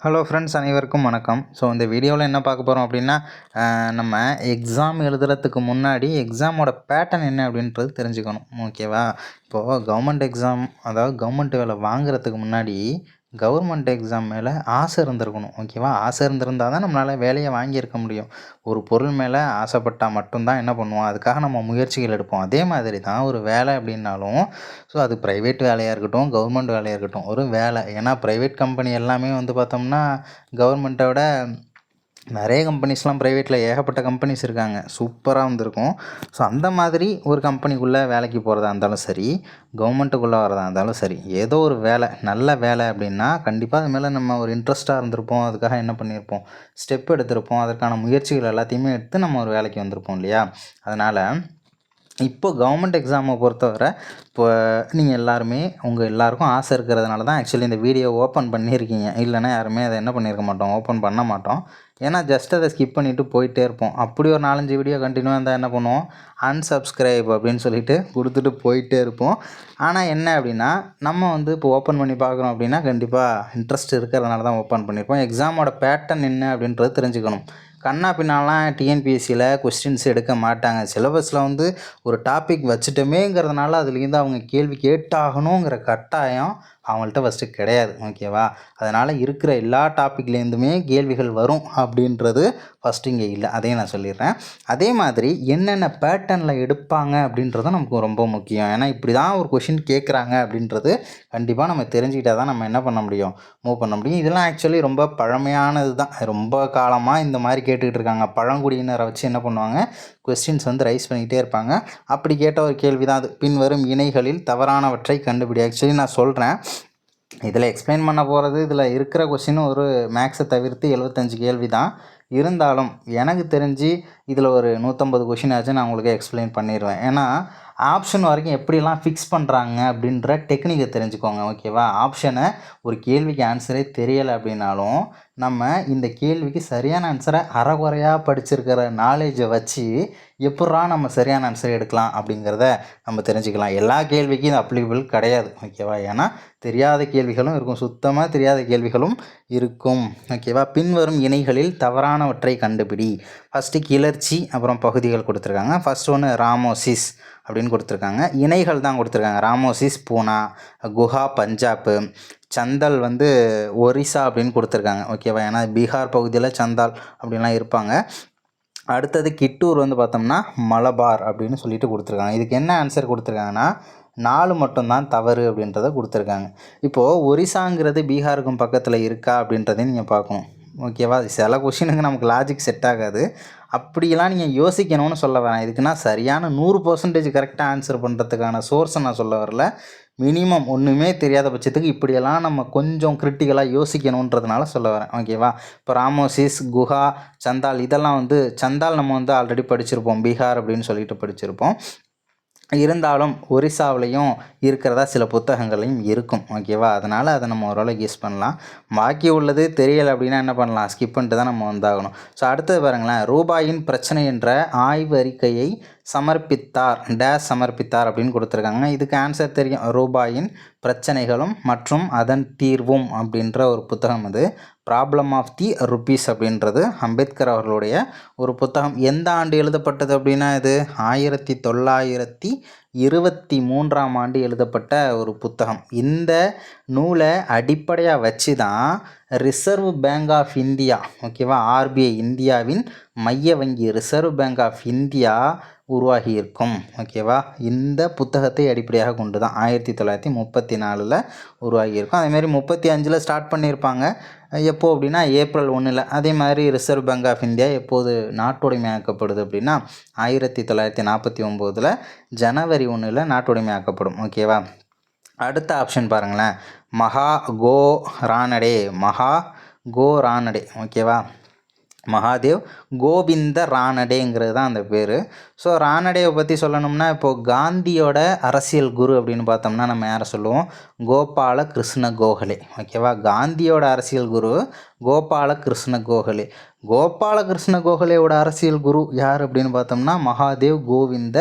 Hello friends, அனைவருக்கும் வணக்கம். So இந்த வீடியோவில் என்ன பார்க்க போகிறோம் அப்படின்னா, நம்ம எக்ஸாம் எழுதுறதுக்கு முன்னாடி எக்ஸாமோட பேட்டர்ன் என்ன அப்படின்றது தெரிஞ்சுக்கணும். ஓகேவா? இப்போது கவர்மெண்ட் எக்ஸாம், அதாவது கவர்மெண்ட் வேலை வாங்குறதுக்கு முன்னாடி கவர்மெண்ட் எக்ஸாம் மேலே ஆசை இருந்திருக்கணும். ஓகேவா? ஆசை இருந்திருந்தால் தான் நம்மளால் வேலையை வாங்கியிருக்க முடியும். ஒரு பொருள் மேலே ஆசைப்பட்டால் மட்டும்தான் என்ன பண்ணுவோம், அதுக்காக நம்ம முயற்சிகள் எடுப்போம். அதே மாதிரி தான் ஒரு வேலை அப்படின்னாலும், ஸோ அது ப்ரைவேட் வேலையாக இருக்கட்டும், கவர்மெண்ட் வேலையாக இருக்கட்டும், ஒரு வேலை. ஏன்னா ப்ரைவேட் கம்பெனி எல்லாமே வந்து பார்த்தோம்னா கவர்மெண்ட்டை விட நிறைய கம்பெனிஸ்லாம் ப்ரைவேட்டில் ஏகப்பட்ட கம்பெனிஸ் இருக்காங்க. சூப்பராக வந்திருக்கும். ஸோ அந்த மாதிரி ஒரு கம்பெனிக்குள்ளே வேலைக்கு போகிறதா இருந்தாலும் சரி, கவர்மெண்ட்டுக்குள்ளே வரதா இருந்தாலும் சரி, ஏதோ ஒரு வேலை, நல்ல வேலை அப்படின்னா கண்டிப்பாக அது மேலே நம்ம ஒரு இன்ட்ரெஸ்ட்டாக இருந்திருப்போம். அதுக்காக என்ன பண்ணியிருப்போம், ஸ்டெப் எடுத்திருப்போம். அதற்கான முயற்சிகள் எல்லாத்தையுமே எடுத்து நம்ம ஒரு வேலைக்கு வந்திருப்போம் இல்லையா? அதனால் இப்போ கவர்மெண்ட் எக்ஸாமை பொறுத்தவரை, இப்போ நீங்கள் எல்லாருமே உங்கள் எல்லாருக்கும் ஆசை இருக்கிறதுனால தான் ஆக்சுவலி இந்த வீடியோ ஓப்பன் பண்ணியிருக்கீங்க. இல்லைன்னா யாருமே அதை என்ன பண்ணியிருக்க மாட்டோம், ஓப்பன் பண்ண மாட்டோம். ஏன்னா ஜஸ்ட் அதை ஸ்கிப் பண்ணிவிட்டு போயிட்டே இருப்போம். அப்படி ஒரு 4-5 வீடியோ கண்டினியூவாக இருந்தால் என்ன பண்ணுவோம், அன்சப்ஸ்கிரைப் அப்படின்னு சொல்லிட்டு கொடுத்துட்டு போயிட்டே இருப்போம். ஆனால் என்ன அப்படின்னா, நம்ம வந்து இப்போ ஓப்பன் பண்ணி பார்க்குறோம் அப்படின்னா கண்டிப்பாக இன்ட்ரெஸ்ட் இருக்கிறதுனால தான் ஓப்பன் பண்ணியிருப்போம். எக்ஸாமோட பேட்டர்ன் என்ன அப்படின்றது தெரிஞ்சுக்கணும். கண்ணா பின்னாலாம் டிஎன்பிஎஸ்சியில் கொஸ்டின்ஸ் எடுக்க மாட்டாங்க. சிலபஸில் வந்து ஒரு டாபிக் வச்சுட்டோமேங்கிறதுனால அதுலேருந்து அவங்க கேள்வி கேட்டாகணுங்கிற கட்டாயம் அவங்கள்ட்ட ஃபஸ்ட்டு கிடையாது. ஓகேவா? அதனால் இருக்கிற எல்லா டாப்பிக்லேருந்துமே கேள்விகள் வரும் அப்படின்றது ஃபஸ்ட்டு இங்கே இல்லை. அதையும் நான் சொல்லிடுறேன். அதே மாதிரி என்னென்ன பேட்டர்னில் எடுப்பாங்க அப்படின்றதும் நமக்கு ரொம்ப முக்கியம். ஏன்னா இப்படி தான் ஒரு கொஷின் கேட்குறாங்க அப்படின்றது கண்டிப்பாக நம்ம தெரிஞ்சுக்கிட்டால் தான் நம்ம என்ன பண்ண முடியும், மூவ் பண்ண முடியும். இதெல்லாம் ஆக்சுவலி ரொம்ப பழமையானது தான். ரொம்ப காலமாக இந்த மாதிரி கேட்டுக்கிட்டு இருக்காங்க. பழங்குடியினரை வச்சு என்ன பண்ணுவாங்க, கொஸ்டின்ஸ் வந்து ரைஸ் பண்ணிக்கிட்டே இருப்பாங்க. அப்படி கேட்ட ஒரு கேள்வி தான் அது. பின்வரும் இணைகளில் தவறானவற்றை கண்டுபிடி. ஆக்சுவலி நான் சொல்கிறேன், இதில் எக்ஸ்பிளைன் பண்ண போகிறது, இதில் இருக்கிற கொஸ்டின் ஒரு மேக்ஸை தவிர்த்து 75 கேள்வி தான். இருந்தாலும் எனக்கு தெரிஞ்சு இதில் ஒரு 150 கொஷின் ஆச்சு நான் உங்களுக்கு எக்ஸ்பிளைன் பண்ணிடுவேன். ஏன்னா ஆப்ஷன் வரைக்கும் எப்படிலாம் ஃபிக்ஸ் பண்ணுறாங்க அப்படின்ற டெக்னிக்கை தெரிஞ்சுக்கோங்க. ஓகேவா? ஆப்ஷனை ஒரு கேள்விக்கு ஆன்சரே தெரியலை அப்படின்னாலும் நம்ம இந்த கேள்விக்கு சரியான ஆன்சரை அரைகுறையாக படிச்சிருக்கிற நாலேஜை வச்சு எப்பட்றா நம்ம சரியான ஆன்சர் எடுக்கலாம் அப்படிங்கிறத நம்ம தெரிஞ்சுக்கலாம். எல்லா கேள்விக்கும் இது அப்ளிகபிள் கிடையாது. ஓகேவா? ஏன்னா தெரியாத கேள்விகளும் இருக்கும், சுத்தமாக தெரியாத கேள்விகளும் இருக்கும். ஓகேவா? பின்வரும் இணைகளில் தவறானவற்றை கண்டுபிடி. ஃபஸ்ட்டு கிளர்ச்சி, அப்புறம் பகுதிகள் கொடுத்துருக்காங்க. ஃபஸ்ட் ஒன்று ராமோசிஸ் அப்படின்னு கொடுத்துருக்காங்க. இணைகள் தான் கொடுத்துருக்காங்க. ராமோசிஸ் பூனா, குஹா பஞ்சாப்பு, சந்தால் வந்து ஒரிசா அப்படின்னு கொடுத்துருக்காங்க. ஓகேவா? ஏன்னா பீகார் பகுதியில் சந்தால் அப்படின்லாம் இருப்பாங்க. அடுத்தது கிட்டூர் வந்து பார்த்தோம்னா மலபார் அப்படின்னு சொல்லிட்டு கொடுத்துருக்காங்க. இதுக்கு என்ன ஆன்சர் கொடுத்துருக்காங்கன்னா 4 மட்டும்தான் தவறு அப்படின்றத கொடுத்துருக்காங்க. இப்போது ஒரிசாங்கிறது பீகாருக்கும் பக்கத்தில் இருக்கா அப்படின்றதையும் நீங்கள் பார்க்கணும். ஓகேவா? சில கொஷினுக்கு நமக்கு லாஜிக் செட் ஆகாது. அப்படியெல்லாம் நீங்கள் யோசிக்கணும்னு சொல்ல வரேன். இதுக்குன்னா சரியான 100% கரெக்டாக ஆன்சர் பண்ணுறதுக்கான சோர்ஸை நான் சொல்ல வரல. மினிமம் ஒன்றுமே தெரியாத பட்சத்துக்கு இப்படியெல்லாம் நம்ம கொஞ்சம் கிரிட்டிக்கலாக யோசிக்கணுன்றதுனால சொல்ல வரேன். ஓகேவா? இப்போ ராமோசிஸ், குஹா, சந்தால், இதெல்லாம் வந்து சந்தால் நம்ம வந்து ஆல்ரெடி படிச்சிருப்போம், பீகார் அப்படின்னு சொல்லிட்டு படிச்சிருப்போம். இருந்தாலும் ஒரிசாவிலையும் இருக்கிறதா சில புத்தகங்களையும் இருக்கும். ஓகேவா? அதனால் அதை நம்ம ஓரளவு கெஸ் பண்ணலாம். பாக்கி உள்ளது தெரியலை அப்படின்னா என்ன பண்ணலாம், ஸ்கிப் பண்ணிட்டு தான் நம்ம வந்தாகணும். ஸோ அடுத்தது பாருங்களேன், ரூபாயின் பிரச்சனை என்ற ஆய்வு அறிக்கையை சமர்ப்பித்தார், டேஸ் சமர்ப்பித்தார் அப்படின்னு கொடுத்துருக்காங்க. இதுக்கு ஆன்சர் தெரியும், ரூபாயின் பிரச்சனைகளும் மற்றும் அதன் தீர்வும் அப்படின்ற ஒரு புத்தகம். அது ப்ராப்ளம் ஆஃப் தி ருப்பீஸ் அப்படின்றது அம்பேத்கர் அவர்களுடைய ஒரு புத்தகம். எந்த ஆண்டு எழுதப்பட்டது அப்படின்னா இது 1923ஆம் ஆண்டு எழுதப்பட்ட ஒரு புத்தகம். இந்த நூலை அடிப்படையாக வச்சு தான் ரிசர்வ் பேங்க் ஆஃப் இந்தியா, ஓகேவா, ஆர்பிஐ, இந்தியாவின் மைய வங்கி, ரிசர்வ் பேங்க் ஆஃப் இந்தியா உருவாகி இருக்கும். ஓகேவா? இந்த புத்தகத்தை அடிப்படையாக கொண்டு தான் 1934 உருவாகி இருக்கும். அதேமாதிரி 35 ஸ்டார்ட் பண்ணியிருப்பாங்க. எப்போது அப்படின்னா ஏப்ரல் 1. அதே மாதிரி ரிசர்வ் பேங்க் ஆஃப் இந்தியா எப்போது நாட்டுடைமையாக்கப்படுது அப்படின்னா 1949 ஜனவரி 1 நாட்டுடைமையாக்கப்படும். ஓகேவா? அடுத்த ஆப்ஷன் பாருங்களேன், மகா கோ ரானடே, மகா கோ ரானடே. ஓகேவா? மகாதேவ் கோவிந்த ரானடேங்கிறது தான் அந்த பேர். ஸோ ரானடேவை பற்றி சொல்லணும்னா, இப்போது காந்தியோட அரசியல் குரு அப்படின்னு பார்த்தோம்னா நம்ம யாரை சொல்லுவோம், கோபால கிருஷ்ண கோகலே. ஓகேவா? காந்தியோட அரசியல் குரு கோபால கிருஷ்ண கோகலே. கோபாலகிருஷ்ண கோகலேயோட அரசியல் குரு யார் அப்படின்னு பார்த்தோம்னா மகாதேவ் கோவிந்த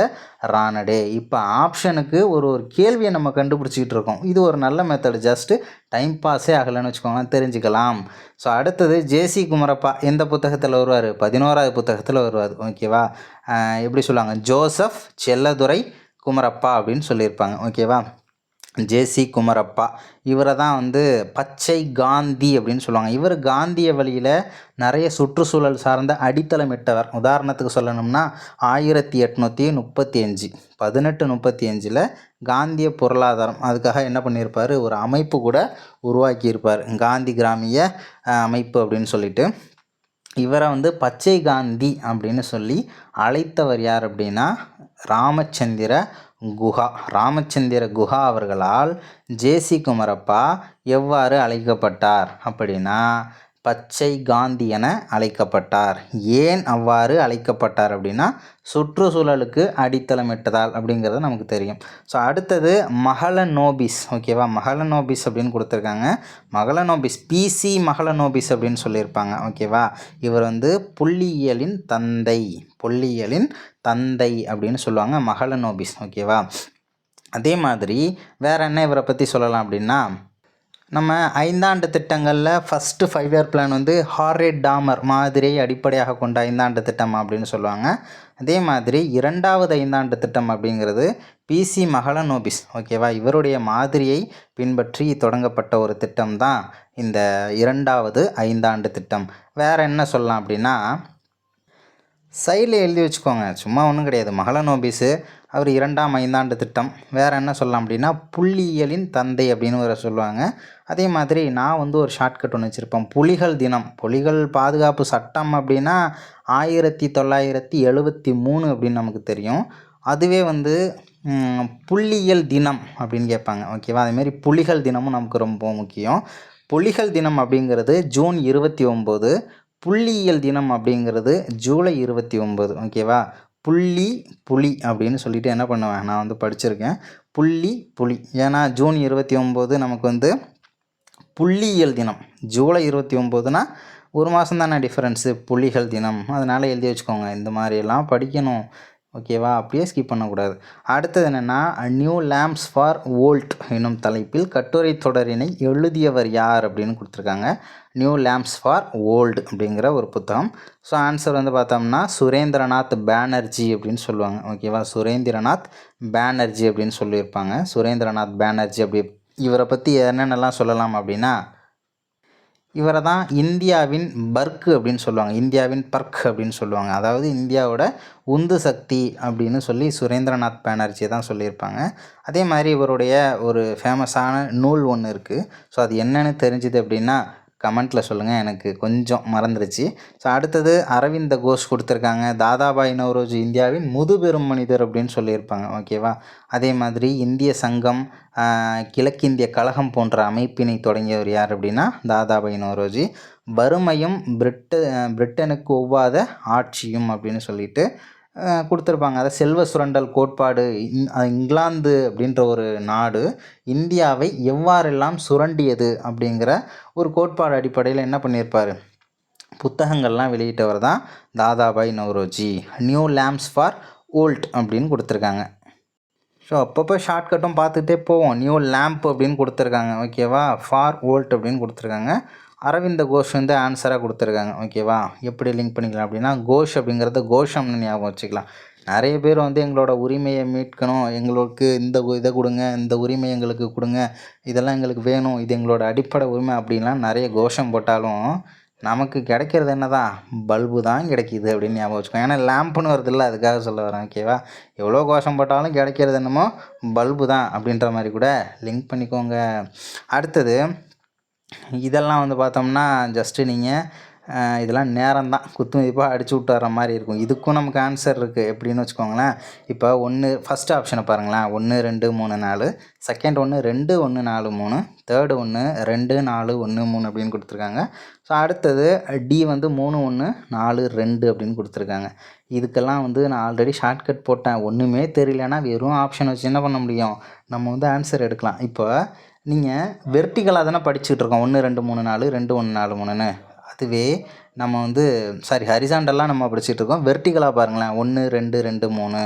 ரானடே. இப்போ ஆப்ஷனுக்கு ஒரு கேள்வியை நம்ம கண்டுபிடிச்சிக்கிட்டு இருக்கோம். இது ஒரு நல்ல மெத்தடு, ஜஸ்ட்டு டைம் பாஸே ஆகலைன்னு வச்சுக்கோங்க, தெரிஞ்சுக்கலாம். ஸோ அடுத்தது ஜேசி குமரப்பா எந்த புத்தகத்தில் வருவார்? 11வது புத்தகத்தில் வருவார். ஓகேவா? எப்படி சொல்லுவாங்க? ஜோசப் செல்லதுரை குமரப்பா அப்படின்னு சொல்லியிருப்பாங்க. ஓகேவா? ஜேசி குமரப்பா இவரை தான் வந்து பச்சை காந்தி அப்படின்னு சொல்லுவாங்க. இவர் காந்திய வழியில் நிறைய சுற்றுச்சூழல் சார்ந்த அடித்தளமிட்டவர். உதாரணத்துக்கு சொல்லணும்னா 1835 1835 காந்திய பொருளாதாரம், அதுக்காக என்ன பண்ணியிருப்பார், ஒரு அமைப்பு கூட உருவாக்கியிருப்பார், காந்தி கிராமிய அமைப்பு அப்படின்னு சொல்லிட்டு. இவரை வந்து பச்சை காந்தி அப்படின்னு சொல்லி அழைத்தவர் யார் அப்படின்னா ராமச்சந்திர குஹா அவர்களால் ஜேசி குமரப்பா எவ்வாறு அழைக்கப்பட்டார் அப்படின்னா பச்சை காந்தி என அழைக்கப்பட்டார். ஏன் அவ்வாறு அழைக்கப்பட்டார் அப்படின்னா சுற்றுச்சூழலுக்கு அடித்தளமிட்டதால் அப்படிங்கிறது நமக்கு தெரியும். ஸோ அடுத்தது மஹலனோபிஸ். ஓகேவா? மஹலனோபிஸ் அப்படின்னு கொடுத்துருக்காங்க. மஹலனோபிஸ் பிசி மஹலனோபிஸ் அப்படின்னு சொல்லியிருப்பாங்க. ஓகேவா? இவர் வந்து புள்ளியியலின் தந்தை அப்படின்னு சொல்லுவாங்க, மஹலனோபிஸ். ஓகேவா? அதே மாதிரி வேறு என்ன இவரை பற்றி சொல்லலாம் அப்படின்னா நம்ம 5ஆண்டு திட்டங்களில் ஃபஸ்ட்டு 5 இயர் பிளான் வந்து ஹார்ரேட் டாமர் மாதிரியை அடிப்படையாக கொண்ட 5ஆண்டு திட்டம் அப்படின்னு சொல்லுவாங்க. அதே மாதிரி 2வது 5ஆண்டு திட்டம் அப்படிங்கிறது பிசி மஹலனோபிஸ். ஓகேவா? இவருடைய மாதிரியை பின்பற்றி தொடங்கப்பட்ட ஒரு திட்டம் தான் இந்த 2வது 5ஆண்டு திட்டம். வேறு என்ன சொல்லலாம் அப்படின்னா சைடில் எழுதி வச்சுக்கோங்க, சும்மா ஒன்றும் கிடையாது. மஹலனோபிஸு அவர் 2ஆம் 5ஆண்டு திட்டம். வேறு என்ன சொல்லலாம் அப்படின்னா புள்ளியியலின் தந்தை அப்படின்னு வேறு சொல்லுவாங்க. அதே மாதிரி நான் வந்து ஒரு ஷார்ட்கட் ஒன்று வச்சுருப்பேன், புலிகள் தினம். புலிகள் பாதுகாப்பு சட்டம் அப்படின்னா 1973 அப்படின்னு நமக்கு தெரியும். அதுவே வந்து புள்ளியியல் தினம் அப்படின்னு கேட்பாங்க. ஓகேவா? அதேமாரி புலிகள் தினமும் நமக்கு ரொம்ப முக்கியம். புலிகள் தினம் அப்படிங்கிறது ஜூன் 29, புள்ளியியல் தினம் அப்படிங்கிறது ஜூலை 29. ஓகேவா? புலி அப்படின்னு சொல்லிட்டு என்ன பண்ணுவேன், நான் வந்து படிச்சிருக்கேன், புலி. ஏன்னா ஜூன் 29 நமக்கு வந்து புள்ளியியல் தினம், ஜூலை 29னா ஒரு மாதம் தானே டிஃப்ரென்ஸு, புலிகள் தினம். அதனால் எழுதி வச்சுக்கோங்க, இந்த மாதிரியெல்லாம் படிக்கணும். ஓகேவா? அப்படியே ஸ்கிப் பண்ணக்கூடாது. அடுத்தது என்னென்னா நியூ லேம்ப்ஸ் ஃபார் வோல்ட் என்னும் தலைப்பில் கட்டுரை தொடரினை எழுதியவர் யார் அப்படின்னு கொடுத்துருக்காங்க. நியூ லேம்ப்ஸ் ஃபார் வோல்ட் அப்படிங்கிற ஒரு புத்தகம். ஸோ ஆன்சர் வந்து பார்த்தோம்னா சுரேந்திரநாத் பானர்ஜி அப்படின்னு சொல்லுவாங்க. ஓகேவா? சுரேந்திரநாத் பானர்ஜி அப்படின்னு சொல்லியிருப்பாங்க. சுரேந்திரநாத் பானர்ஜி அப்படி இவரை பற்றி என்னென்னலாம் சொல்லலாம் அப்படின்னா இவரை தான் இந்தியாவின் பர்க் அப்படின்னு சொல்லுவாங்க, இந்தியாவின் பர்க் அப்படின்னு சொல்லுவாங்க. அதாவது இந்தியாவோட உந்து சக்தி அப்படின்னு சொல்லி சுரேந்திரநாத் பானர்ஜி தான் சொல்லியிருப்பாங்க. அதே மாதிரி இவருடைய ஒரு ஃபேமஸான நூல் ஒன்று இருக்குது. ஸோ அது என்னென்னு தெரிஞ்சுது அப்படின்னா கமெண்ட்டில் சொல்லுங்கள், எனக்கு கொஞ்சம் மறந்துருச்சு. ஸோ அடுத்தது அரவிந்த கோஷ் கொடுத்துருக்காங்க. தாதாபாய் நவ்ரோஜி இந்தியாவின் முதுபெரும் மனிதர் அப்படின்னு சொல்லியிருப்பாங்க. ஓகேவா? அதே மாதிரி இந்திய சங்கம், கிழக்கிந்திய கழகம் போன்ற அமைப்பினை தொடங்கியவர் யார் அப்படின்னா தாதாபாய் நவ்ரோஜி. வறுமையும் பிரிட்டனுக்கு ஒவ்வாத ஆட்சியும் அப்படின்னு சொல்லிட்டு கொடுத்துருப்பாங்க. அதை செல்வ சுரண்டல் கோட்பாடு, இங்கிலாந்து அப்படின்ற ஒரு நாடு இந்தியாவை எவ்வாறெல்லாம் சுரண்டியது அப்படிங்கிற ஒரு கோட்பாடு அடிப்படையில் என்ன பண்ணியிருப்பார், புத்தகங்கள்லாம் வெளியிட்டவர் தான் Dadabhai Naoroji. New lamps for old அப்படின்னு கொடுத்துருக்காங்க. ஸோ அப்பப்போ ஷார்ட்கட்டும் பார்த்துட்டே போவோம். நியூ லேம்ப் அப்படின்னு கொடுத்துருக்காங்க. ஓகேவா? ஃபார் வோல்ட் அப்படின்னு கொடுத்துருக்காங்க. அரவிந்த கோஷ் வந்து ஆன்சராக கொடுத்துருக்காங்க. ஓகேவா? எப்படி லிங்க் பண்ணிக்கலாம் அப்படின்னா கோஷ் அப்படிங்கிறத கோஷம்னு ஞாபகம் வச்சுக்கலாம். நிறைய பேர் வந்து எங்களோட உரிமையை மீட்கணும், எங்களுக்கு இந்த இதை கொடுங்க, இந்த உரிமை எங்களுக்கு கொடுங்க, இதெல்லாம் எங்களுக்கு வேணும், இது எங்களோட அடிப்படை உரிமை அப்படின்லாம் நிறைய கோஷம் போட்டாலும் நமக்கு கிடைக்கிறது என்ன தான், பல்பு தான் கிடைக்கிது அப்படின்னு ஞாபகம் வச்சுக்கோங்க. ஏன்னா லேம்ப்னு வருதில்ல, அதுக்காக சொல்ல வரேன். ஓகேவா? எவ்வளோ கோஷம் போட்டாலும் கிடைக்கிறது என்னமோ பல்பு தான் அப்படின்ற மாதிரி கூட லிங்க் பண்ணிக்கோங்க. அடுத்தது இதெல்லாம் வந்து பார்த்தோம்னா ஜஸ்ட்டு நீங்கள் இதெல்லாம் நேரம் தான் குத்து மதிப்பாக அடிச்சு விட்டு வர மாதிரி இருக்கும். இதுக்கும் நமக்கு ஆன்சர் இருக்குது. எப்படின்னு வச்சுக்கோங்களேன், இப்போ ஃபஸ்ட் ஆப்ஷனை பாருங்களேன், 1 2 3 4, செகண்ட் 1 2 1 4 3, தேர்டு 1 2 4 1 3 அப்படின்னு கொடுத்துருக்காங்க. ஸோ அடுத்தது டி வந்து 3 1 4 2 அப்படின்னு கொடுத்துருக்காங்க. இதுக்கெல்லாம் வந்து நான் ஆல்ரெடி ஷார்ட்கட் போட்டேன். ஒன்றுமே தெரியலன்னா வெறும் ஆப்ஷன் வச்சு என்ன பண்ண முடியும், நம்ம வந்து ஆன்சர் எடுக்கலாம். இப்போ நீங்கள் வெர்டிகலாக தானே படிச்சுட்டு இருக்கோம், 1 2 3 4 2 1 4 3ன்னு. அதுவே நம்ம வந்து ஹரிசாண்டலாக நம்ம படிச்சுட்ருக்கோம். வெர்டிகலாக பாருங்களேன், 1 2 2 3,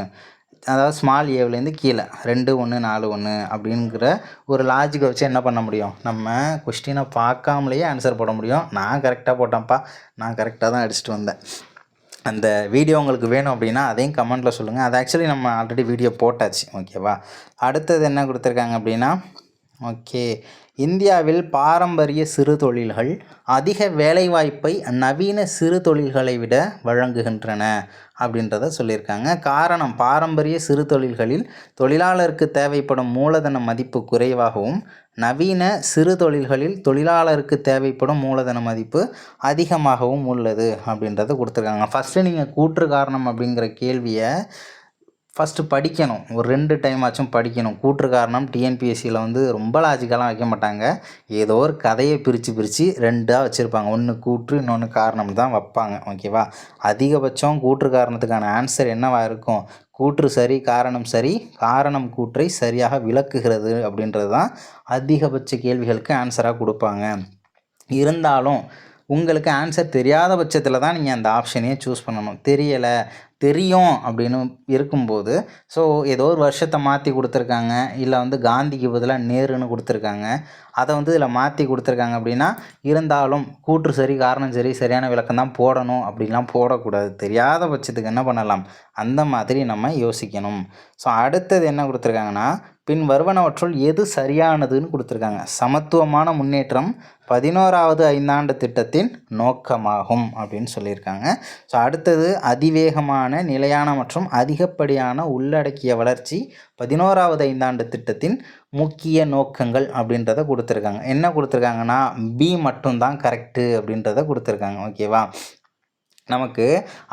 அதாவது ஸ்மால் ஏவிலேருந்து கீழே 2 1 4 1 அப்படிங்கிற ஒரு லாஜிக்கை வச்சு என்ன பண்ண முடியும், நம்ம கொஸ்டினை பார்க்காமலேயே ஆன்சர் போட முடியும். நான் கரெக்டாக போட்டேன்ப்பா, நான் கரெக்டாக தான் அடிச்சுட்டு வந்தேன். அந்த வீடியோ உங்களுக்கு வேணும் அப்படின்னா அதையும் கமெண்ட்டில் சொல்லுங்கள். அது ஆக்சுவலி நம்ம ஆல்ரெடி வீடியோ போட்டாச்சு. ஓகேவா? அடுத்தது என்ன கொடுத்துருக்காங்க அப்படின்னா, ஓகே, இந்தியாவில் பாரம்பரிய சிறு தொழில்கள் அதிக வேலைவாய்ப்பை நவீன சிறு தொழில்களை விட வழங்குகின்றன அப்படின்றத சொல்லியிருக்காங்க. காரணம், பாரம்பரிய சிறு தொழில்களில் தொழிலாளருக்கு தேவைப்படும் மூலதன மதிப்பு குறைவாகவும், நவீன சிறு தொழில்களில் தொழிலாளருக்கு தேவைப்படும் மூலதன மதிப்பு அதிகமாகவும் உள்ளது அப்படின்றத கொடுத்துருக்காங்க. ஃபஸ்ட்டு நீங்கள் கூற்று காரணம் அப்படிங்கிற கேள்வியை ஃபஸ்ட்டு படிக்கணும். ஒரு 2 டைம் ஆச்சும் படிக்கணும். கூற்று காரணம் டிஎன்பிஎஸ்சியில் வந்து ரொம்ப லாஜிக்கெல்லாம் வைக்க மாட்டாங்க. ஏதோ ஒரு கதையை பிரித்து 2ஆக வச்சுருப்பாங்க. ஒன்று கூற்று, இன்னொன்று காரணம் தான் வைப்பாங்க. ஓகேவா? அதிகபட்சம் கூற்று காரணத்துக்கான ஆன்சர் என்னவாக இருக்கும்? கூற்று சரி, காரணம் சரி, காரணம் கூற்றை சரியாக விளக்குகிறது அப்படின்றது தான் அதிகபட்ச கேள்விகளுக்கு ஆன்சராக கொடுப்பாங்க. இருந்தாலும் உங்களுக்கு ஆன்சர் தெரியாத பட்சத்தில் தான் நீங்கள் அந்த ஆப்ஷனையே சூஸ் பண்ணணும். தெரியலை, தெரியும் அப்படின்னு இருக்கும்போது, ஸோ ஏதோ ஒரு வருஷத்தை மாற்றி கொடுத்துருக்காங்க, இல்லை வந்து காந்திக்கு பதிலாக நேருன்னு கொடுத்துருக்காங்க, அதை வந்து இதில் மாற்றி கொடுத்துருக்காங்க அப்படின்னா, இருந்தாலும் கூற்று சரி, காரணம் சரி, சரியான விளக்கம் தான் போடணும் அப்படின்லாம் போடக்கூடாது. தெரியாத பட்சத்துக்கு என்ன பண்ணலாம், அந்த மாதிரி நம்ம யோசிக்கணும். ஸோ அடுத்தது என்ன கொடுத்துருக்காங்கன்னா, பின் வருவனவற்றுள் எது சரியானதுன்னு கொடுத்துருக்காங்க. சமத்துவமான முன்னேற்றம் 11வது ஐந்தாண்டு திட்டத்தின் நோக்கமாகும் அப்படின்னு சொல்லியிருக்காங்க. ஸோ அடுத்தது அதிவேகமான, நிலையான மற்றும் அதிகப்படியான உள்ளடக்கிய வளர்ச்சி 11வது ஐந்தாண்டு திட்டத்தின் முக்கிய நோக்கங்கள் அப்படின்றத கொடுத்துருக்காங்க. என்ன கொடுத்துருக்காங்கன்னா, பி மட்டும்தான் கரெக்டு அப்படின்றத கொடுத்துருக்காங்க. ஓகேவா? நமக்கு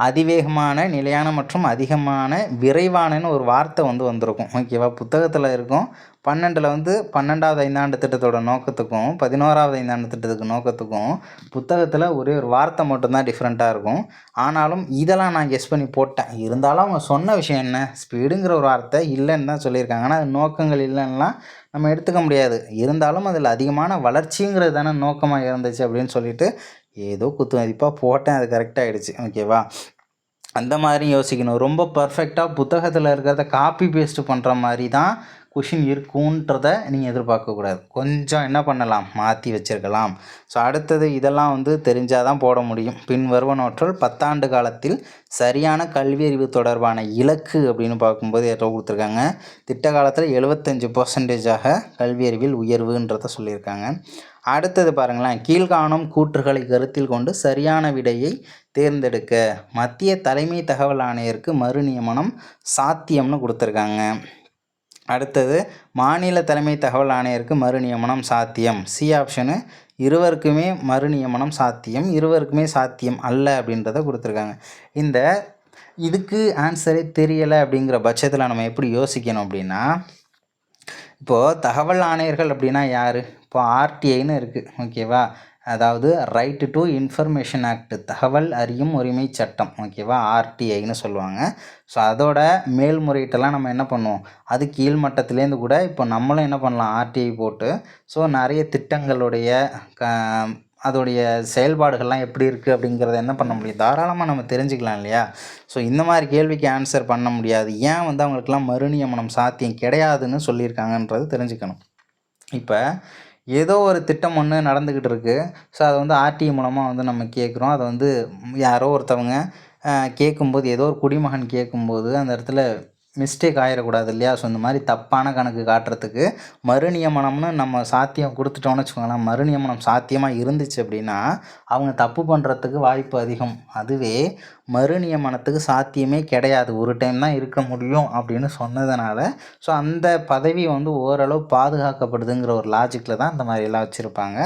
அதிவேகமான, நிலையான மற்றும் அதிகமான, விரைவானன்னு ஒரு வார்த்தை வந்து வந்திருக்கும். ஓகேவா? புத்தகத்தில் இருக்கும். 12ல் வந்து 12வது ஐந்தாண்டு திட்டத்தோட நோக்கத்துக்கும் 11வது ஐந்தாண்டு திட்டத்துக்கு நோக்கத்துக்கும் புத்தகத்தில் ஒரே ஒரு வார்த்தை மட்டும்தான் டிஃப்ரெண்ட்டாக இருக்கும். ஆனாலும் இதெல்லாம் நான் கெஸ் பண்ணி போட்டேன். இருந்தாலும் அவங்க சொன்ன விஷயம் என்ன, ஸ்பீடுங்கிற ஒரு வார்த்தை இல்லைன்னு தான் சொல்லியிருக்காங்க. ஆனால் அது நோக்கங்கள் இல்லைன்னா நம்ம எடுத்துக்க முடியாது. இருந்தாலும் அதில் அதிகமான வளர்ச்சிங்கிறது தானே நோக்கமாக இருந்துச்சு அப்படின்னு சொல்லிட்டு ஏதோ குத்து மதிப்பாக போட்டேன், அது கரெக்டாகிடுச்சு. ஓகேவா? அந்த மாதிரி யோசிக்கணும். ரொம்ப பர்ஃபெக்டாக புத்தகத்தில் இருக்கிறத காப்பி பேஸ்ட்டு பண்ணுற மாதிரி தான் கொஷின் இருக்குன்றத நீங்கள் எதிர்பார்க்கக்கூடாது. கொஞ்சம் என்ன பண்ணலாம், மாற்றி வச்சுருக்கலாம். ஸோ அடுத்தது இதெல்லாம் வந்து தெரிஞ்சால் தான் போட முடியும். பின் வருவனவற்றுள் 10 ஆண்டு காலத்தில் சரியான கல்வி அறிவு தொடர்பான இலக்கு அப்படின்னு பார்க்கும்போது எவ்வளோ கொடுத்துருக்காங்க. திட்ட காலத்தில் 75% கல்வி அறிவில் உயர்வுன்றதை சொல்லியிருக்காங்க. அடுத்தது பாருங்களேன், கீழ்காணும் கூற்றுகளை கருத்தில் கொண்டு சரியான விடையை தேர்ந்தெடுக்க. மத்திய தலைமை தகவல் ஆணையருக்கு மறு நியமனம் சாத்தியம்னு கொடுத்துருக்காங்க. அடுத்தது மாநில தலைமை தகவல் ஆணையருக்கு மறு நியமனம் சாத்தியம். சி ஆப்ஷனு இருவருக்குமே மறு நியமனம் சாத்தியம், இருவருக்குமே சாத்தியம் அல்ல அப்படின்றத கொடுத்துருக்காங்க. இதுக்கு ஆன்சரே தெரியலை அப்படிங்கிற பட்சத்தில் நம்ம எப்படி யோசிக்கணும் அப்படின்னா, இப்போது தகவல் ஆணையர்கள் அப்படின்னா யார்? இப்போ ஆர்டிஐன்னு இருக்குது. ஓகேவா? அதாவது ரைட் டு இன்ஃபர்மேஷன் ஆக்ட், தகவல் அறியும் உரிமை சட்டம். ஓகேவா? ஆர்டிஐன்னு சொல்லுவாங்க. ஸோ அதோட மேல்முறையீட்டெல்லாம் நம்ம என்ன பண்ணுவோம், அது கீழ்மட்டத்துலேருந்து கூட இப்போ நம்மளும் என்ன பண்ணலாம், ஆர்டிஐ போட்டு ஸோ நிறைய திட்டங்களுடைய அதோடைய செயல்பாடுகள்லாம் எப்படி இருக்குது அப்படிங்கிறத என்ன பண்ண முடியும், தாராளமாக நம்ம தெரிஞ்சுக்கலாம் இல்லையா? ஸோ இந்த மாதிரி கேள்விக்கு ஆன்சர் பண்ண முடியாது. ஏன் வந்து அவங்களுக்கெல்லாம் மறுநியமனம் சாத்தியம் கிடையாதுன்னு சொல்லியிருக்காங்கன்றது தெரிஞ்சுக்கணும். இப்போ ஏதோ ஒரு திட்டம் ஒன்று நடந்துக்கிட்டு இருக்குது. ஸோ அதை வந்து ஆர்டிஐ மூலமாக வந்து நம்ம கேட்குறோம். அதை வந்து யாரோ ஒருத்தவங்க கேட்கும்போது, ஏதோ ஒரு குடிமகன் கேட்கும்போது அந்த இடத்துல மிஸ்டேக் ஆகிடக்கூடாது இல்லையா? ஸோ இந்த மாதிரி தப்பான கணக்கு காட்டுறதுக்கு மறுநியமனம்னு நம்ம சாத்தியம் கொடுத்துட்டோம்னு வச்சுக்கோங்களேன். மறுநியமனம் சாத்தியமாக இருந்துச்சு அப்படின்னா அவங்க தப்பு பண்ணுறதுக்கு வாய்ப்பு அதிகம். அதுவே மறுநியமனத்துக்கு சாத்தியமே கிடையாது, ஒரு டைம் தான் இருக்க முடியும் அப்படின்னு சொன்னதுனால ஸோ அந்த பதவி வந்து ஓரளவு பாதுகாக்கப்படுதுங்கிற ஒரு லாஜிக்கில் தான் இந்த மாதிரியெல்லாம் வச்சுருப்பாங்க.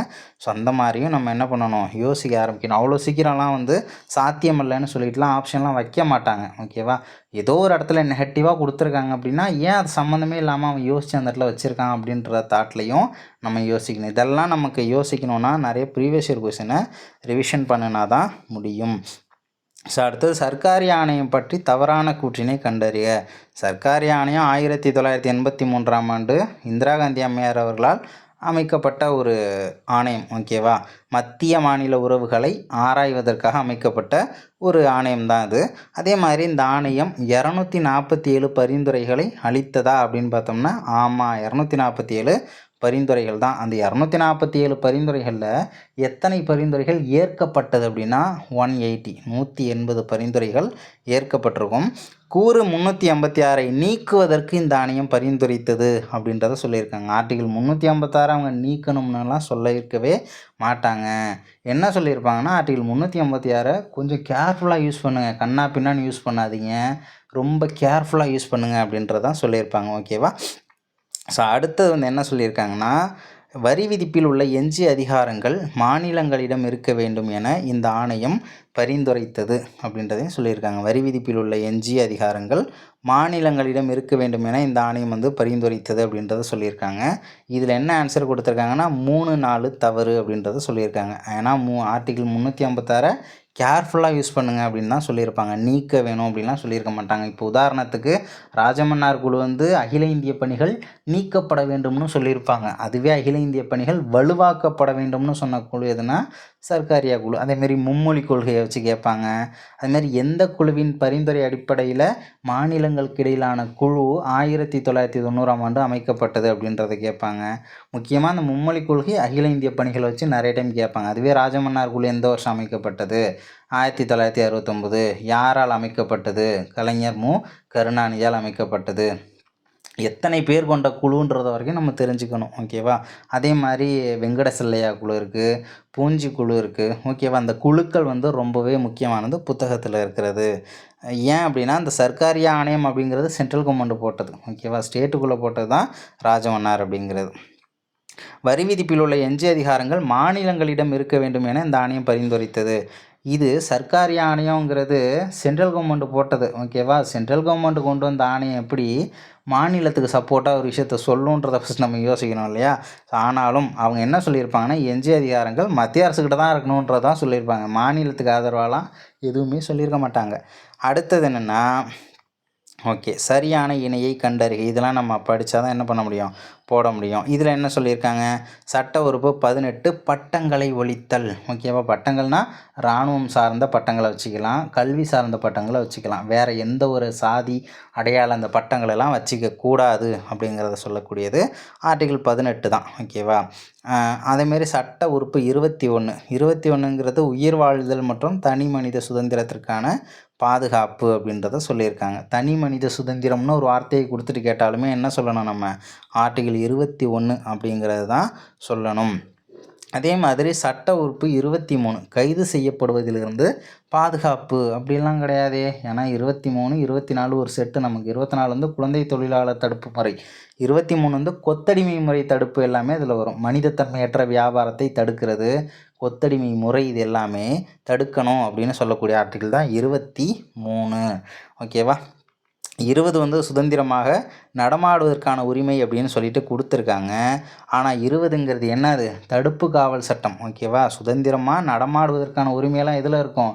ஸோ அந்த மாதிரியும் நம்ம என்ன பண்ணணும், யோசிக்க ஆரம்பிக்கணும். அவ்வளோ சீக்கிரம்லாம் வந்து சாத்தியம் இல்லைன்னு சொல்லிட்டுலாம் ஆப்ஷன்லாம் வைக்க மாட்டாங்க. ஓகேவா? ஏதோ ஒரு இடத்துல நெகட்டிவாக கொடுத்துருக்காங்க அப்படின்னா ஏன் அது சம்மந்தமே இல்லாமல் அவன் யோசித்து அந்த இடத்துல வச்சுருக்கான் அப்படின்ற தாட்லையும் நம்ம யோசிக்கணும். இதெல்லாம் நமக்கு யோசிக்கணுன்னா நிறைய ப்ரீவியஸ் இயர் கொஸ்டினை ரிவிஷன் பண்ணினா தான் முடியும். ஸோ அடுத்தது சர்க்காரி ஆணையம் பற்றி தவறான கூற்றினை கண்டறிய. சர்க்காரி ஆணையம் 1983ஆம் ஆண்டு இந்திரா காந்தி அம்மையார் அவர்களால் அமைக்கப்பட்ட ஒரு ஆணையம். ஓகேவா? மத்திய மாநில உறவுகளை ஆராய்வதற்காக அமைக்கப்பட்ட ஒரு ஆணையம் தான் அது. அதே மாதிரி இந்த ஆணையம் 247 பரிந்துரைகளை அளித்ததா அப்படின்னு பார்த்தோம்னா, ஆமாம், 247 பரிந்துரைகள் தான். அந்த 247 பரிந்துரைகளில் எத்தனை பரிந்துரைகள் ஏற்கப்பட்டது அப்படின்னா 180 பரிந்துரைகள் ஏற்கப்பட்டிருக்கும். கூறு 386 நீக்குவதற்கு இந்த ஆணையம் பரிந்துரைத்தது அப்படின்றத சொல்லியிருக்காங்க. ஆர்டிகிள் 386 அவங்க நீக்கணும்னுலாம் சொல்லியிருக்கவே மாட்டாங்க. என்ன சொல்லியிருப்பாங்கன்னா, ஆர்டிகிள் 386 கொஞ்சம் கேர்ஃபுல்லாக யூஸ் பண்ணுங்கள், கண்ணா பின்னான்னு யூஸ் பண்ணாதீங்க, ரொம்ப கேர்ஃபுல்லாக யூஸ் பண்ணுங்கள் அப்படின்றதான் சொல்லியிருப்பாங்க. ஓகேவா? ஸோ அடுத்தது வந்து என்ன சொல்லியிருக்காங்கன்னா, வரி விதிப்பில் உள்ள எஞ்சிய அதிகாரங்கள் மாநிலங்களிடம் இருக்க வேண்டும் என இந்த ஆணையம் பரிந்துரைத்தது அப்படின்றதையும் சொல்லியிருக்காங்க. வரி விதிப்பில் உள்ள எஞ்சிய அதிகாரங்கள் மாநிலங்களிடம் இருக்க வேண்டும் என இந்த ஆணையம் வந்து பரிந்துரைத்தது அப்படின்றத சொல்லியிருக்காங்க. இதில் என்ன ஆன்சர் கொடுத்துருக்காங்கன்னா 3, 4 தவறு அப்படின்றத சொல்லியிருக்காங்க. ஏன்னா ஆர்டிகிள் 356 கேர்ஃபுல்லாக யூஸ் பண்ணுங்கள் அப்படின்னு தான் சொல்லியிருப்பாங்க. நீக்க வேணும் அப்படின்லாம் சொல்லியிருக்க மாட்டாங்க. இப்போ உதாரணத்துக்கு ராஜமன்னார் குழு வந்து அகில இந்திய பணிகள் நீக்கப்பட வேண்டும்னு சொல்லியிருப்பாங்க. அதுவே அகில இந்திய பணிகள் வலுவாக்கப்பட வேண்டும்னு சொன்ன குழு எதுனா சர்க்காரியா குழு. அதேமாரி மும்மொழி கொள்கையை வச்சு கேட்பாங்க. அதுமாரி எந்த குழுவின் பரிந்துரை அடிப்படையில் மாநிலங்களுக்கு இடையிலான குழு 1990ஆம் ஆண்டு அமைக்கப்பட்டது அப்படின்றத கேட்பாங்க. முக்கியமாக அந்த மும்மொழி கொள்கை அகில இந்திய பணிகளை வச்சு நிறைய டைம் கேட்பாங்க. அதுவே ராஜமன்னார் குழு எந்த வருஷம் அமைக்கப்பட்டது? 1969. யாரால் அமைக்கப்பட்டது? கலைஞர் கருணாநிதியால் அமைக்கப்பட்டது. எத்தனை பேர் கொண்ட குழுன்றத வரைக்கும் நம்ம தெரிஞ்சுக்கணும். ஓகேவா? அதே மாதிரி வெங்கட செல்லையா குழு இருக்குது, பூஞ்சி குழு இருக்குது. ஓகேவா? அந்த குழுக்கள் வந்து ரொம்பவே முக்கியமானது புத்தகத்தில் இருக்கிறது. ஏன் அப்படின்னா, அந்த சர்க்காரியா ஆணையம் அப்படிங்கிறது சென்ட்ரல் கவர்மெண்ட் போட்டது. ஓகேவா? ஸ்டேட்டுக்குள்ளே போட்டது தான் ராஜமன்னார் அப்படிங்கிறது. வரி விதிப்பில் உள்ள எஞ்சிய அதிகாரங்கள் மாநிலங்களிடம் இருக்க வேண்டும் என இந்த ஆணையம் பரிந்துரைத்தது. இது சர்க்காரி ஆணையங்கிறது சென்ட்ரல் கவர்மெண்ட் போட்டது. ஓகேவா? சென்ட்ரல் கவர்மெண்ட் கொண்டு வந்த ஆணையம் எப்படி மாநிலத்துக்கு சப்போர்ட்டாக ஒரு விஷயத்த சொல்லுன்றதை ஃபஸ்ட் நம்ம யோசிக்கணும் இல்லையா? ஆனாலும் அவங்க என்ன சொல்லியிருப்பாங்கன்னா, எஞ்சிய அதிகாரங்கள் மத்திய அரசுக்கிட்ட தான் இருக்கணுன்றதான் சொல்லியிருப்பாங்க. மாநிலத்துக்கு ஆதரவாலாம் எதுவுமே சொல்லியிருக்க மாட்டாங்க. அடுத்தது என்னென்னா, ஓகே, சரியான இணையை கண்டறிக. இதெல்லாம் நம்ம படித்தா தான் என்ன பண்ண முடியும்? போட முடியும். இதில் என்ன சொல்லியிருக்காங்க? சட்ட உறுப்பு 18 பட்டங்களை ஒழித்தல். ஓகேவா? பட்டங்கள்னால் இராணுவம் சார்ந்த பட்டங்களை வச்சுக்கலாம், கல்வி சார்ந்த பட்டங்களை வச்சுக்கலாம். வேறு எந்த ஒரு சாதி அடையாள அந்த பட்டங்களெல்லாம் வச்சுக்க கூடாது அப்படிங்கிறத சொல்லக்கூடியது ஆர்டிகிள் 18 தான். ஓகேவா? அதேமாரி சட்ட உறுப்பு 21ங்கிறது உயிர் வாழ்தல் மற்றும் தனி மனித சுதந்திரத்திற்கான பாதுகாப்பு அப்படின்றத சொல்லியிருக்காங்க. தனி மனித சுதந்திரம்னு ஒரு வார்த்தையை கொடுத்துட்டு கேட்டாலுமே என்ன சொல்லணும் நம்ம? ஆர்டிகிள் 21 அப்படிங்கிறது தான் சொல்லணும். அதே மாதிரி சட்ட உறுப்பு 23 கைது செய்யப்படுவதிலிருந்து பாதுகாப்பு அப்படிலாம் கிடையாதே. ஏன்னா 23, 24 ஒரு செட்டு. நமக்கு 24 வந்து குழந்தை தொழிலாளர் தடுப்பு முறை, 23 வந்து கொத்தடிமை முறை தடுப்பு எல்லாமே இதில் வரும். மனிதத்தன்மையற்ற வியாபாரத்தை தடுக்கிறது, கொத்தடிமை முறை, இது எல்லாமே தடுக்கணும் அப்படின்னு சொல்லக்கூடிய ஆர்டிகிள் தான் 23. ஓகேவா? 20 வந்து சுதந்திரமாக நடமாடுவதற்கான உரிமை அப்படின்னு சொல்லிட்டு கொடுத்துருக்காங்க. ஆனால் 20ங்கிறது என்னது? தடுப்பு காவல் சட்டம். ஓகேவா? சுதந்திரமாக நடமாடுவதற்கான உரிமையெல்லாம் எதில் இருக்கும்?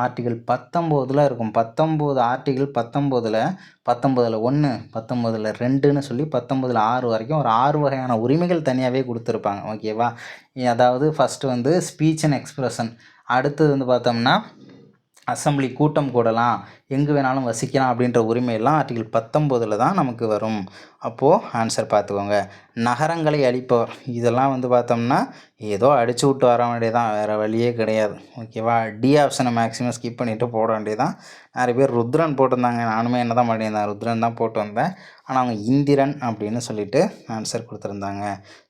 ஆர்டிகிள் 19 இருக்கும். 19 ஆர்டிகிள் 19ல் 1, 19ல் 2ன்னு சொல்லி 19ல் 6 வரைக்கும் ஒரு 6 வகையான உரிமைகள் தனியாகவே கொடுத்துருப்பாங்க. ஓகேவா? அதாவது ஃபஸ்ட்டு வந்து ஸ்பீச் அண்ட் எக்ஸ்பிரஷன். அடுத்தது வந்து பார்த்தோம்னா அசம்பிளி கூட்டம் கூடலாம், எங்கே வேணாலும் வசிக்கலாம் அப்படின்ற உரிமையெல்லாம் ஆர்டிகிள் 19ல் தான் நமக்கு வரும். அப்போது ஆன்சர் பார்த்துக்கோங்க. நகரங்களை அழிப்பவர், இதெல்லாம் வந்து பார்த்தோம்னா ஏதோ அடிச்சு விட்டு வர வேண்டியதான், வேறு வழியே கிடையாது. ஓகேவா? டி ஆப்ஷனை மேக்ஸிமம் ஸ்கிப் பண்ணிவிட்டு போட வேண்டியதான். நிறைய பேர் ருத்ரன் போட்டிருந்தாங்க. நானுமே என்ன தான் பண்ணியிருந்தேன், ருத்ரன் தான் போட்டு வந்தேன். ஆனால் அவங்க இந்திரன் அப்படின்னு சொல்லிட்டு ஆன்சர் கொடுத்துருந்தாங்க.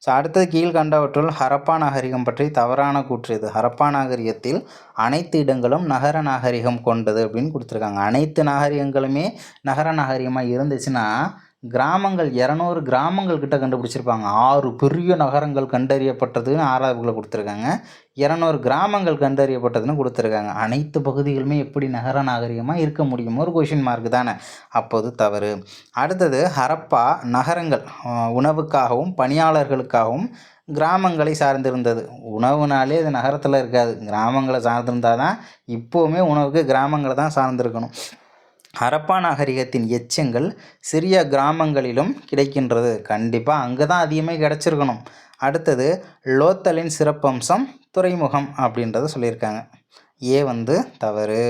ஸோ அடுத்தது கீழ்கண்டவற்றுள் ஹரப்பா நாகரிகம் பற்றி தவறான கூற்று இது. ஹரப்பா நாகரிகத்தில் அனைத்து இடங்களும் நகர நாகரிகம் கொண்டது அப்படின்னு கொடுத்துருக்காங்க. அனைத்து நாகரிகங்களுமே நகர நாகரிகமாக இருந்துச்சுன்னா கிராமங்கள் 200 கிராமங்கள் கிட்ட கண்டுபிடிச்சிருப்பாங்க. 6 பெரிய நகரங்கள் கண்டறியப்பட்டதுன்னு ஆராய்வுகளை கொடுத்துருக்காங்க. 200 கிராமங்கள் கண்டறியப்பட்டதுன்னு கொடுத்துருக்காங்க. அனைத்து பகுதிகளுமே எப்படி நகர நாகரிகமாக இருக்க முடியும்? ஒரு கொஷின் மார்க் தானே. அப்போது தவறு. அடுத்தது ஹரப்பா நகரங்கள் உணவுக்காகவும் பணியாளர்களுக்காகவும் கிராமங்களை சார்ந்திருந்தது. உணவுனாலே அது நகரத்தில் இருக்காது, கிராமங்களை சார்ந்திருந்தால் தான். இப்போவுமே உணவுக்கு கிராமங்களை தான் சார்ந்திருக்கணும். ஹரப்பா நாகரிகத்தின் எச்சங்கள் சிறிய கிராமங்களிலும் கிடைக்கின்றது. கண்டிப்பாக அங்கே தான் அதிகமாக கிடச்சிருக்கணும். அடுத்தது லோத்தலின் சிறப்பம்சம் துறைமுகம் அப்படின்றத சொல்லியிருக்காங்க. ஏ வந்து தவறு.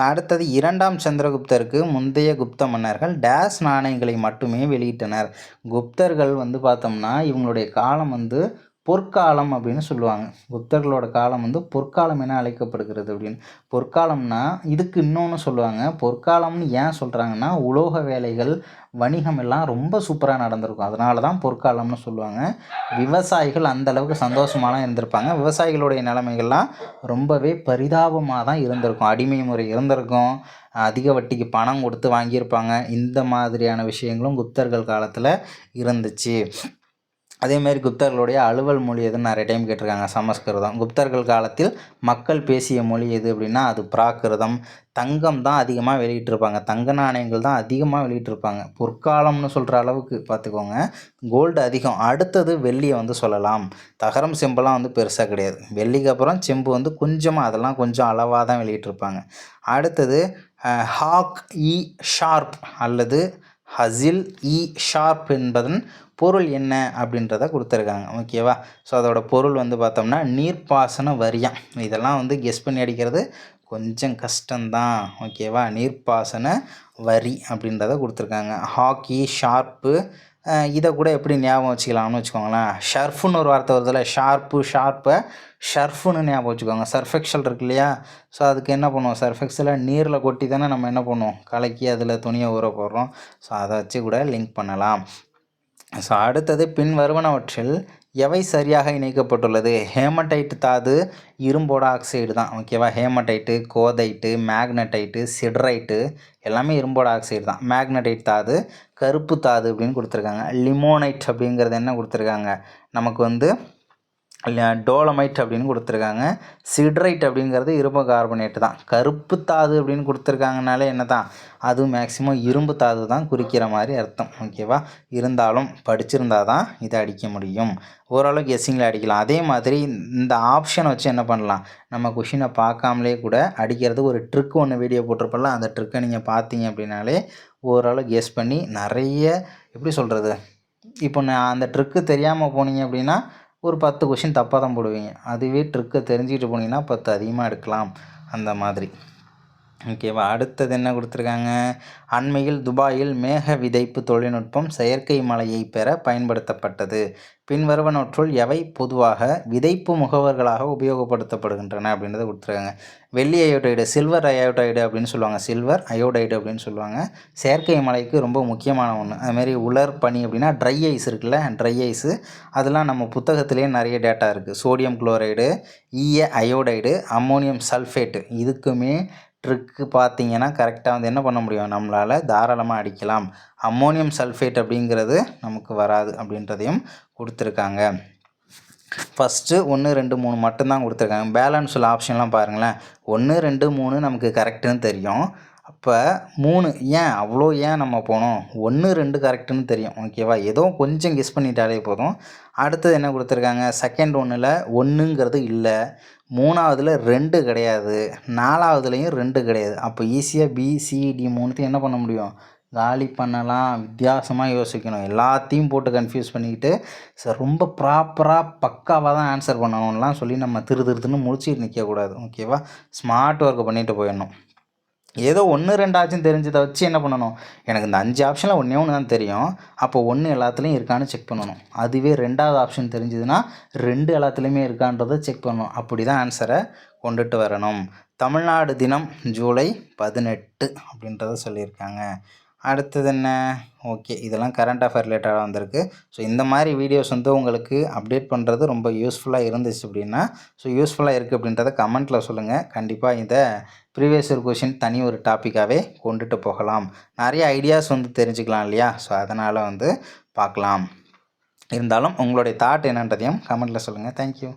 அடுத்தது 2ஆம் சந்திரகுப்தருக்கு முந்தைய குப்த மன்னர்கள் டேஸ் நாணயங்களை மட்டுமே வெளியிட்டனர். குப்தர்கள் வந்து பார்த்தோம்னா இவங்களுடைய காலம் வந்து பொற்காலம் அப்படின்னு சொல்லுவாங்க. குப்தர்களோட காலம் வந்து பொற்காலம் என அழைக்கப்படுகிறது அப்படின்னு. பொற்காலம்னா இதுக்கு இன்னொன்று சொல்லுவாங்க. பொற்காலம்னு ஏன் சொல்கிறாங்கன்னா உலோக வேலைகள் வணிகம் எல்லாம் ரொம்ப சூப்பராக நடந்திருக்கும். அதனால தான் பொற்காலம்னு சொல்லுவாங்க. விவசாயிகள் அந்த அளவுக்கு சந்தோஷமாலாம் இருந்திருப்பாங்க. விவசாயிகளுடைய நிலைமைகள்லாம் ரொம்பவே பரிதாபமாக தான் இருந்திருக்கும். அடிமை முறை இருந்திருக்கும். அதிக வட்டிக்கு பணம் கொடுத்து வாங்கியிருப்பாங்க. இந்த மாதிரியான விஷயங்களும் குப்தர்கள் காலத்தில் இருந்துச்சு. அதேமாரி குப்தர்களுடைய அலுவல் மொழி எதுன்னு நிறைய டைம் கேட்டிருக்காங்க. சமஸ்கிருதம். குப்தர்கள் காலத்தில் மக்கள் பேசிய மொழி எது அப்படின்னா அது பிராகிருதம். தங்கம் தான் அதிகமாக வெளியிட்டிருப்பாங்க. தங்க நாணயங்கள் தான் அதிகமாக வெளியிட்டிருப்பாங்க. பொற்காலம்னு சொல்கிற அளவுக்கு பார்த்துக்கோங்க. கோல்டு அதிகம். அடுத்தது வெள்ளியை வந்து சொல்லலாம். தகரம் செம்பெல்லாம் வந்து பெருசாக கிடையாது. வெள்ளிக்கு அப்புறம் செம்பு வந்து கொஞ்சமாக, அதெல்லாம் கொஞ்சம் அளவாக தான் வெளியிட்டிருப்பாங்க. அடுத்தது ஹாக் இ ஷார்ப் அல்லது ஹசில் இ ஷார்ப் என்பதன் பொருள் என்ன அப்படின்றத கொடுத்துருக்காங்க. ஓகேவா? ஸோ அதோட பொருள் வந்து பார்த்தோம்னா நீர்ப்பாசன வரியம். இதெல்லாம் வந்து கெஸ் பண்ணி அடிக்கிறது கொஞ்சம் கஷ்டம்தான். ஓகேவா? நீர்ப்பாசன வரி அப்படின்றத கொடுத்துருக்காங்க. ஹாக்கி ஷார்ப்பு இதை கூட எப்படி ஞாபகம் வச்சுக்கலாம்னு வச்சுக்கோங்களேன். ஷர்ஃப்னு ஒரு வார்த்தை வருதுல்ல, ஷார்ப்பை ஷர்ஃப்னு ஞாபகம் வச்சுக்கோங்க. சர்ஃபெக்சல் இருக்கு இல்லையா? ஸோ அதுக்கு என்ன பண்ணுவோம், சர்ஃபெக்சலை நீரில் கொட்டி தானே நம்ம என்ன பண்ணுவோம், கலக்கி அதில் துணியை ஊற போடுறோம். ஸோ அதை வச்சு கூட லிங்க் பண்ணலாம். ஸோ அடுத்தது பின் வருவனவற்றில் எவை சரியாக இணைக்கப்பட்டுள்ளது? ஹேமடைட் தாது இரும்போட ஆக்சைடு தான். ஓகேவா? ஹேமடைட்டு, கோதைட்டு, மேக்னடைட்டு, சிட்ரைட்டு எல்லாமே இரும்போட ஆக்சைடு தான். மேக்னடைட் தாது கருப்பு தாது அப்படின்னு கொடுத்துருக்காங்க. லிமோனைட் அப்படிங்கிறது என்ன கொடுத்துருக்காங்க நமக்கு வந்து டோலமைட் அப்படின்னு கொடுத்துருக்காங்க. சிட்ரைட் அப்படிங்கிறது இரும்பு கார்பனேட்டு தான். கருப்பு தாது அப்படின்னு கொடுத்துருக்காங்கனாலே என்ன தான், அது மேக்சிமம் இரும்பு தாது தான் குறிக்கிற மாதிரி அர்த்தம். ஓகேவா? இருந்தாலும் படிச்சிருந்தா தான் இதை அடிக்க முடியும். ஓரளவுக்கு கெஸ்ஸிங்கில் அடிக்கலாம். அதே மாதிரி இந்த ஆப்ஷனை வச்சு என்ன பண்ணலாம், நம்ம கொஷினை பார்க்காமலே கூட அடிக்கிறது ஒரு ட்ரிக் ஒன்று வீடியோ போட்டிருப்பல, அந்த ட்ரிக்கை நீங்கள் பார்த்தீங்க அப்படின்னாலே ஓரளவு கெஸ் பண்ணி நிறைய எப்படி சொல்கிறது, இப்போ நான் அந்த ட்ரிக்கு தெரியாமல் போனீங்க அப்படின்னா ஒரு 10 கொஷின் தப்பாக தான் போடுவீங்க. அதுவே ட்ரிக்கை தெரிஞ்சுக்கிட்டு போனீங்கன்னா 10 அதிகமாக எடுக்கலாம். அந்த மாதிரி. ஓகேவா? அடுத்தது என்ன கொடுத்துருக்காங்க, அண்மையில் துபாயில் மேக விதைப்பு தொழில்நுட்பம் செயற்கை மழையை பெற பயன்படுத்தப்பட்டது. பின்வருவனவற்றுள் எவை பொதுவாக விதைப்பு முகவர்களாக உபயோகப்படுத்தப்படுகின்றன அப்படின்றத கொடுத்துருக்காங்க. வெள்ளி அயோடைடு, சில்வர் அயோடைடு அப்படின்னு சொல்லுவாங்க. சில்வர் அயோடைடு அப்படின்னு சொல்லுவாங்க. செயற்கை மழைக்கு ரொம்ப முக்கியமான ஒன்று. அதுமாரி உலர் பனி அப்படின்னா ட்ரை ஐஸ் இருக்குல்ல, ட்ரை ஐஸு அதெல்லாம் நம்ம புத்தகத்திலே நிறைய டேட்டா இருக்குது. சோடியம் குளோரைடு, ஈய அயோடைடு, அம்மோனியம் சல்ஃபேட்டு இதுக்குமே ட்ரிக்கு பார்த்தீங்கன்னா கரெக்டாக வந்து என்ன பண்ண முடியும், நம்மளால் தாராளமாக அடிக்கலாம். அம்மோனியம் சல்ஃபேட் அப்படிங்கிறது நமக்கு வராது அப்படின்றதையும் கொடுத்துருக்காங்க. ஃபஸ்ட்டு 1, 2, 3 மட்டும்தான் கொடுத்துருக்காங்க. பேலன்ஸ் உள்ள ஆப்ஷன்லாம் பாருங்களேன். 1, 2, 3 நமக்கு கரெக்டுன்னு தெரியும். அப்போ 3 ஏன் நம்ம போனோம், 1, 2 கரெக்டுன்னு தெரியும். ஓகேவா? ஏதோ கொஞ்சம் கெஸ் பண்ணிட்டாலே போதும். அடுத்தது என்ன கொடுத்துருக்காங்க, செகண்ட் 1ல் 1ங்கிறது இல்லை, 3ஆவதுல 2 கிடையாது, 4ஆவதுலேயும் 2 கிடையாது. அப்போ ஈஸியாக பிசிடி 3த்தையும் என்ன பண்ண முடியும், காலி பண்ணலாம். வித்தியாசமாக யோசிக்கணும். எல்லாத்தையும் போட்டு கன்ஃபியூஸ் பண்ணிக்கிட்டு சார் ரொம்ப ப்ராப்பராக பக்காவாக தான் ஆன்சர் பண்ணணும்லாம் சொல்லி நம்ம திருன்னு முடிச்சுட்டு நிற்கக்கூடாது. ஓகேவா? ஸ்மார்ட் ஒர்க் பண்ணிட்டு போயிடணும். ஏதோ 1, 2 ஆச்சும் தெரிஞ்சதை வச்சு என்ன பண்ணணும், எனக்கு இந்த 5 ஆப்ஷனில் ஒன்றே ஒன்று தான் தெரியும், அப்போ 1 எல்லாத்துலேயும் இருக்கான்னு செக் பண்ணணும். அதுவே 2வது ஆப்ஷன் தெரிஞ்சதுன்னா 2 எல்லாத்துலேயுமே இருக்கான்றதை செக் பண்ணணும். அப்படி தான் ஆன்சரை கொண்டுட்டு வரணும். தமிழ்நாடு தினம் ஜூலை 18 அப்படின்றத சொல்லியிருக்காங்க. அடுத்தது என்ன, ஓகே இதெல்லாம் கரண்ட் அஃபேர் ரிலேட்டடாக வந்திருக்கு. ஸோ இந்த மாதிரி வீடியோஸ் வந்து உங்களுக்கு அப்டேட் பண்ணுறது ரொம்ப யூஸ்ஃபுல்லாக இருந்துச்சு அப்படின்னா, ஸோ யூஸ்ஃபுல்லாக இருக்குது அப்படின்றத கமெண்ட்டில் சொல்லுங்கள். கண்டிப்பாக இதை ப்ரீவியஸ் இயர் கொஷின் தனி ஒரு டாப்பிக்காகவே கொண்டுட்டு போகலாம். நிறைய ஐடியாஸ் வந்து தெரிஞ்சுக்கலாம் இல்லையா? ஸோ அதனால் வந்து பார்க்கலாம். இருந்தாலும் உங்களுடைய தாட் என்னன்றதையும் கமெண்ட்டில் சொல்லுங்கள். தேங்க்யூ.